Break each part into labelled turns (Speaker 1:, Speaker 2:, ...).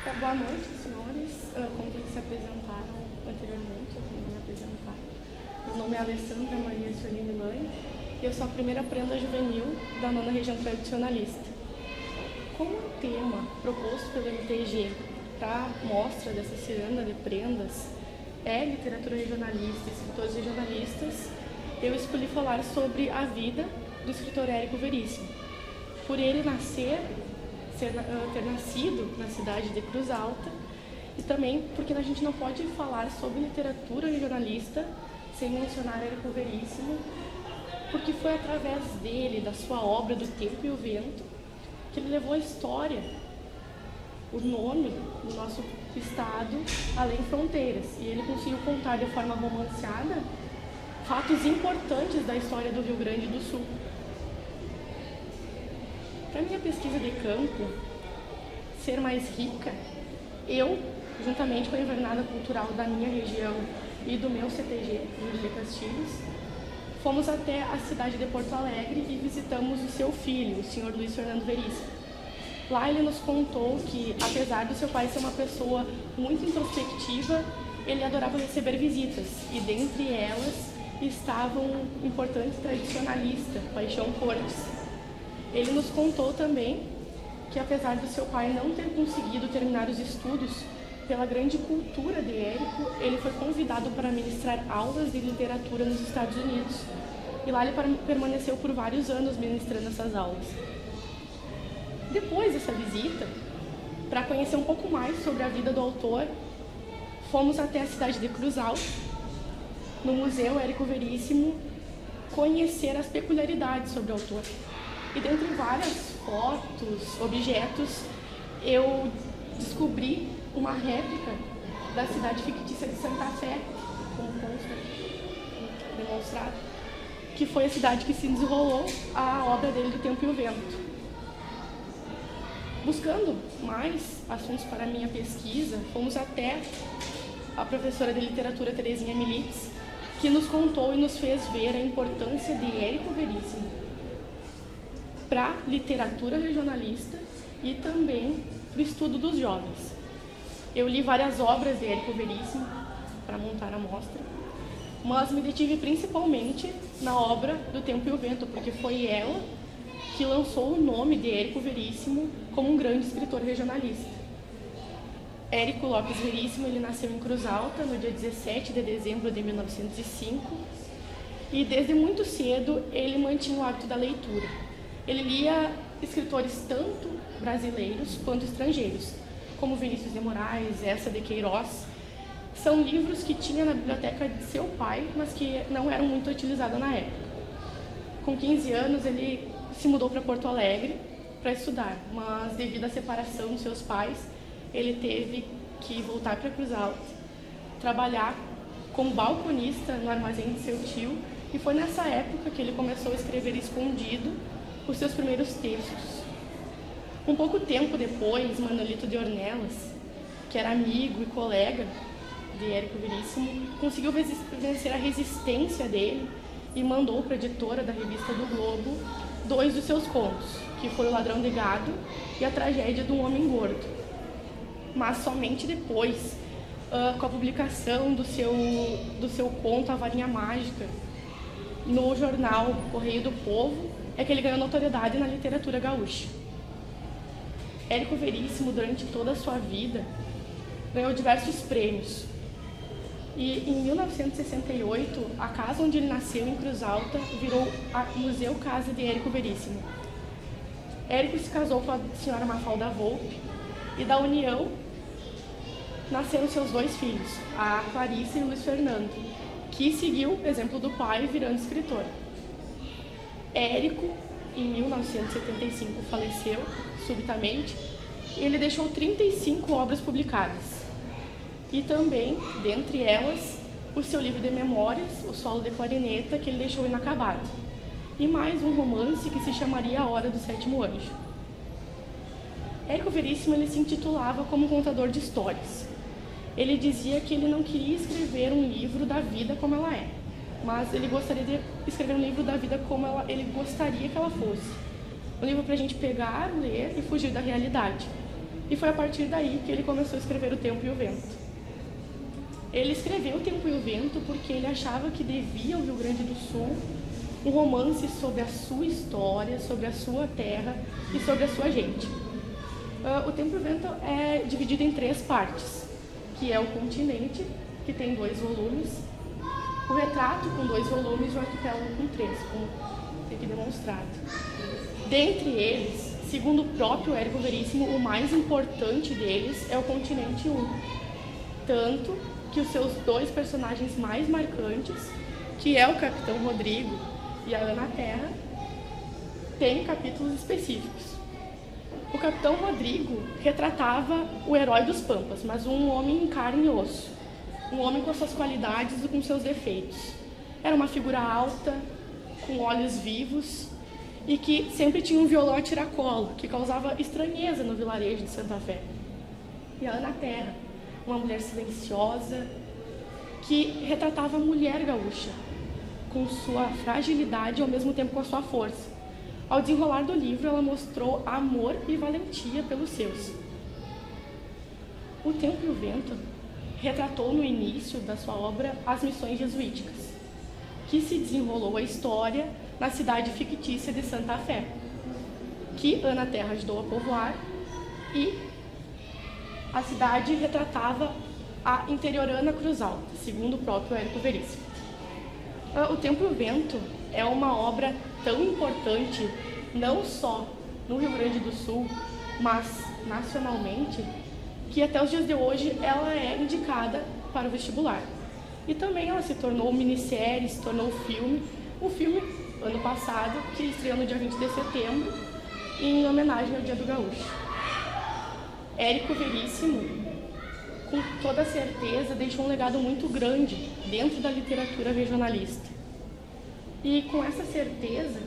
Speaker 1: Boa noite, senhores. Como vocês se apresentaram anteriormente, eu vou me apresentar. Meu nome é Alessandra Maria Soline Mãe e eu sou a primeira prenda juvenil da 9ª Região Tradicionalista. Como o tema proposto pelo MTG para a mostra dessa ciranda de prendas é literatura regionalista e escritores regionalistas, eu escolhi falar sobre a vida do escritor Érico Veríssimo. Por ele ter nascido na cidade de Cruz Alta, e também porque a gente não pode falar sobre literatura regionalista sem mencionar Érico Veríssimo, porque foi através dele, da sua obra Do Tempo e o Vento, que ele levou a história, o nome do nosso estado além fronteiras, e ele conseguiu contar de forma romanceada fatos importantes da história do Rio Grande do Sul. Para minha pesquisa de campo ser mais rica, eu, juntamente com a invernada cultural da minha região e do meu CTG, de Castilhos, fomos até a cidade de Porto Alegre e visitamos o seu filho, o senhor Luiz Fernando Veríssimo. Lá ele nos contou que, apesar do seu pai ser uma pessoa muito introspectiva, ele adorava receber visitas, e dentre elas estava um importante tradicionalista, Paixão Cortes. Ele nos contou também que, apesar do seu pai não ter conseguido terminar os estudos, pela grande cultura de Érico, ele foi convidado para ministrar aulas de literatura nos Estados Unidos. E lá ele permaneceu por vários anos ministrando essas aulas. Depois dessa visita, para conhecer um pouco mais sobre a vida do autor, fomos até a cidade de Cruz Alta, no Museu Érico Veríssimo, conhecer as peculiaridades sobre o autor. E dentre várias fotos, objetos, eu descobri uma réplica da cidade fictícia de Santa Fé, como consta demonstrado, que foi a cidade que se desenrolou a obra dele Do Tempo e o Vento. Buscando mais assuntos para a minha pesquisa, fomos até a professora de literatura Terezinha Militz, que nos contou e nos fez ver a importância de Érico Veríssimo para a literatura regionalista e também para o estudo dos jovens. Eu li várias obras de Érico Veríssimo para montar a mostra, mas me detive principalmente na obra Do Tempo e o Vento, porque foi ela que lançou o nome de Érico Veríssimo como um grande escritor regionalista. Érico Lopes Veríssimo, ele nasceu em Cruz Alta no dia 17 de dezembro de 1905 e desde muito cedo ele mantinha o hábito da leitura. Ele lia escritores tanto brasileiros quanto estrangeiros, como Vinícius de Moraes, Eça de Queiroz. São livros que tinha na biblioteca de seu pai, mas que não eram muito utilizados na época. Com 15 anos, ele se mudou para Porto Alegre para estudar, mas devido à separação dos seus pais, ele teve que voltar para Cruz Alta, trabalhar como balconista no armazém de seu tio, e foi nessa época que ele começou a escrever escondido os seus primeiros textos. Um pouco tempo depois, Manolito de Ornelas, que era amigo e colega de Érico Veríssimo, conseguiu vencer a resistência dele e mandou para a editora da revista do Globo 2 dos seus contos, que foi O Ladrão de Gado e A Tragédia de um Homem Gordo. Mas somente depois, com a publicação do seu conto A Varinha Mágica, no jornal Correio do Povo, é que ele ganhou notoriedade na literatura gaúcha. Érico Veríssimo, durante toda a sua vida, ganhou diversos prêmios. E em 1968, a casa onde ele nasceu, em Cruz Alta, virou a Museu Casa de Érico Veríssimo. Érico se casou com a senhora Mafalda Volpe, e da união nasceram seus 2 filhos, a Clarice e o Luiz Fernando, que seguiu o exemplo do pai, virando escritor. Érico, em 1975, faleceu subitamente, e ele deixou 35 obras publicadas. E também, dentre elas, o seu livro de memórias, O Solo de Clarineta, que ele deixou inacabado. E mais um romance que se chamaria A Hora do Sétimo Anjo. Érico Veríssimo, ele se intitulava como contador de histórias. Ele dizia que ele não queria escrever um livro da vida como ela é, mas ele gostaria de escrever um livro da vida como ele gostaria que ela fosse. Um livro para a gente pegar, ler e fugir da realidade. E foi a partir daí que ele começou a escrever O Tempo e o Vento. Ele escreveu O Tempo e o Vento porque ele achava que devia ao Rio Grande do Sul um romance sobre a sua história, sobre a sua terra e sobre a sua gente. O Tempo e o Vento é dividido em 3 partes, que é o continente, que tem 2 volumes, o retrato com 2 volumes e o arquipélago com 3, como aqui demonstrado. Dentre eles, segundo o próprio Érico Veríssimo, o mais importante deles é o continente 1. Tanto que os seus 2 personagens mais marcantes, que é o Capitão Rodrigo e a Ana Terra, têm capítulos específicos. O Capitão Rodrigo retratava o herói dos Pampas, mas um homem em carne e osso. Um homem com as suas qualidades e com seus defeitos. Era uma figura alta, com olhos vivos e que sempre tinha um violão a tiracolo, que causava estranheza no vilarejo de Santa Fé. E a Ana Terra, uma mulher silenciosa, que retratava a mulher gaúcha, com sua fragilidade e ao mesmo tempo com a sua força. Ao desenrolar do livro, ela mostrou amor e valentia pelos seus. O Tempo e o Vento retratou no início da sua obra as missões jesuíticas, que se desenrolou a história na cidade fictícia de Santa Fé, que Ana Terra ajudou a povoar, e a cidade retratava a interiorana Cruz Alta, segundo o próprio Érico Veríssimo. O Tempo e o Vento é uma obra tão importante, não só no Rio Grande do Sul, mas nacionalmente, que até os dias de hoje ela é indicada para o vestibular. E também ela se tornou minissérie, se tornou filme. O filme, ano passado, que estreou no dia 20 de setembro, em homenagem ao Dia do Gaúcho. Érico Veríssimo, com toda certeza, deixou um legado muito grande dentro da literatura regionalista. E com essa certeza,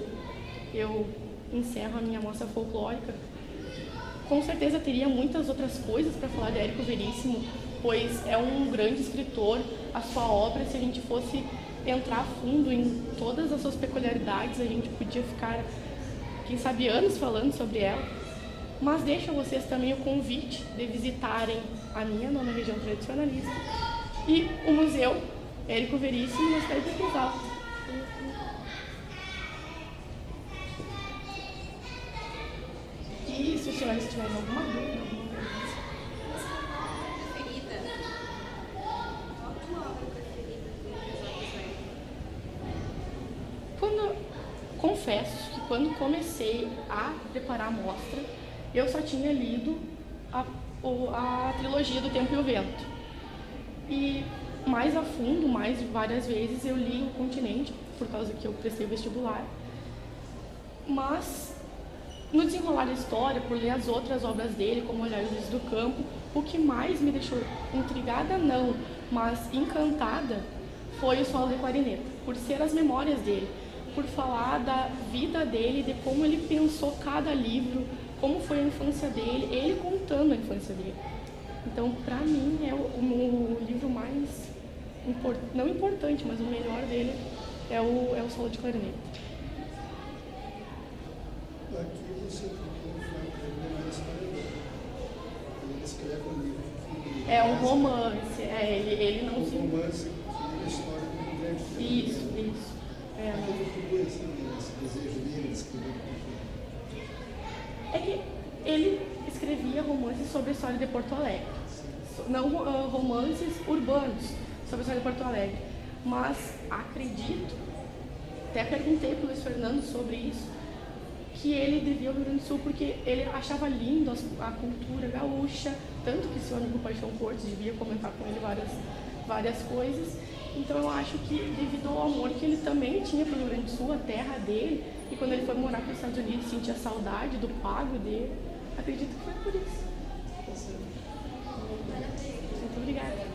Speaker 1: eu encerro a minha mostra folclórica. Com certeza teria muitas outras coisas para falar de Érico Veríssimo, pois é um grande escritor. A sua obra, se a gente fosse entrar a fundo em todas as suas peculiaridades, a gente podia ficar, quem sabe, anos falando sobre ela. Mas deixo a vocês também o convite de visitarem a minha nona região tradicionalista e o Museu Érico Veríssimo na cidade de Cruz Alta. E se os senhores tiverem alguma dúvida, confesso que quando comecei a preparar a mostra, eu só tinha lido a trilogia do Tempo e o Vento. E mais a fundo, mais várias vezes, eu li O Continente, por causa que eu prestei o vestibular. Mas, no desenrolar da história, por ler as outras obras dele, como Olhares do Campo, o que mais me deixou intrigada, não, mas encantada, foi O Solo de Clarineta, por ser as memórias dele, por falar da vida dele, de como ele pensou cada livro, como foi a infância dele, ele contando a infância dele. Então, para mim, é o livro mais, não importante, mas o melhor dele é o Solo de Clarineta.
Speaker 2: Aqui você procura uma história dele. Ele escreve um livro que...
Speaker 1: É um romance, ele não se...
Speaker 2: Um romance que é a história do Rio Grande do Sul.
Speaker 1: Isso.
Speaker 2: Aqui ele procura esse desejo dele de escrever
Speaker 1: É que ele escrevia romances sobre a história de Porto Alegre. Não romances urbanos sobre a história de Porto Alegre. Mas acredito, até perguntei para o Luiz Fernando sobre isso, que ele devia ao Rio Grande do Sul porque ele achava lindo a cultura gaúcha, tanto que seu amigo Paixão Cortes devia comentar com ele várias coisas. Então eu acho que devido ao amor que ele também tinha para o Rio Grande do Sul, a terra dele, e quando ele foi morar para os Estados Unidos sentia saudade do pago dele, acredito que foi por isso. Muito obrigada.